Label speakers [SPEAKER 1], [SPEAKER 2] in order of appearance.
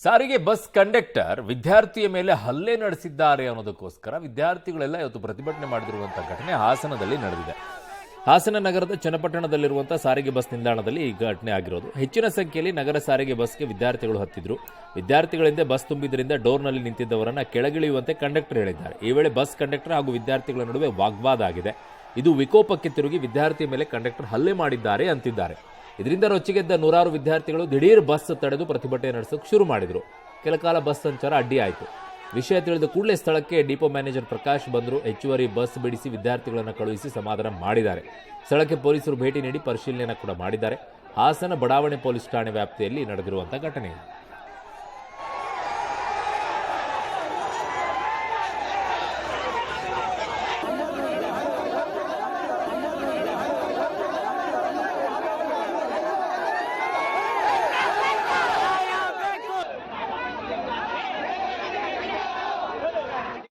[SPEAKER 1] ಸಾರಿಗೆ bus conductor ವಿದ್ಯಾರ್ಥಿಯ ಮೇಲೆ ಹಲ್ಲೆ ನಡೆಸಿದ್ದಾರೆ ಅನ್ನೋದಕ್ಕೋಸ್ಕರ ವಿದ್ಯಾರ್ಥಿಗಳೆಲ್ಲ ಇವತ್ತು ಪ್ರತಿಭಟನೆ ಮಾಡಿರುವಂತಹ ಘಟನೆ ಹಾಸನದಲ್ಲಿ ನಡೆದಿದೆ. ಹಾಸನ ನಗರದ ಚನ್ನಪಟ್ಟಣದಲ್ಲಿರುವಂತಹ ಸಾರಿಗೆ ಬಸ್ ನಿಲ್ದಾಣದಲ್ಲಿ ಈ ಘಟನೆ ಆಗಿರೋದು. ಹೆಚ್ಚಿನ ಸಂಖ್ಯೆಯಲ್ಲಿ ನಗರ ಸಾರಿಗೆ ಬಸ್ಗೆ ವಿದ್ಯಾರ್ಥಿಗಳು ಹತ್ತಿದ್ರು. ವಿದ್ಯಾರ್ಥಿಗಳಿಂದ ಬಸ್ ತುಂಬಿದ್ರಿಂದ ಡೋರ್ನಲ್ಲಿ ನಿಂತಿದ್ದವರನ್ನ ಕೆಳಗಿಳಿಯುವಂತೆ ಕಂಡಕ್ಟರ್ ಹೇಳಿದ್ದಾರೆ. ಈ ವೇಳೆ ಬಸ್ ಕಂಡಕ್ಟರ್ ಹಾಗೂ ವಿದ್ಯಾರ್ಥಿಗಳ ನಡುವೆ ವಾಗ್ವಾದ ಆಗಿದೆ. ಇದು ವಿಕೋಪಕ್ಕೆ ತಿರುಗಿ ವಿದ್ಯಾರ್ಥಿಯ ಮೇಲೆ ಕಂಡಕ್ಟರ್ ಹಲ್ಲೆ ಮಾಡಿದ್ದಾರೆ ಅಂತಿದ್ದಾರೆ. ಇದರಿಂದ ರೊಚ್ಚಿಗೆದ್ದ ನೂರಾರು ವಿದ್ಯಾರ್ಥಿಗಳು ದಿಢೀರ್ ಬಸ್ ತಡೆದು ಪ್ರತಿಭಟನೆ ನಡೆಸೋಕೆ ಶುರು ಮಾಡಿದ್ರು. ಕೆಲ ಕಾಲ ಬಸ್ ಸಂಚಾರ ಅಡ್ಡಿಯಾಯಿತು. ವಿಷಯ ತಿಳಿದ ಕೂಡಲೇ ಸ್ಥಳಕ್ಕೆ ಡಿಪೋ ಮ್ಯಾನೇಜರ್ ಪ್ರಕಾಶ್ ಬಂದರು. ಹೆಚ್ಚುವರಿ ಬಸ್ ಬಿಡಿಸಿ ವಿದ್ಯಾರ್ಥಿಗಳನ್ನು ಕಳುಹಿಸಿ ಸಮಾಧಾನ ಮಾಡಿದ್ದಾರೆ. ಸ್ಥಳಕ್ಕೆ ಪೊಲೀಸರು ಭೇಟಿ ನೀಡಿ ಪರಿಶೀಲನೆಯನ್ನು ಕೂಡ ಮಾಡಿದ್ದಾರೆ. ಹಾಸನ ಬಡಾವಣೆ ಪೊಲೀಸ್ ಠಾಣೆ ವ್ಯಾಪ್ತಿಯಲ್ಲಿ ನಡೆದಿರುವಂತಹ ಘಟನೆ.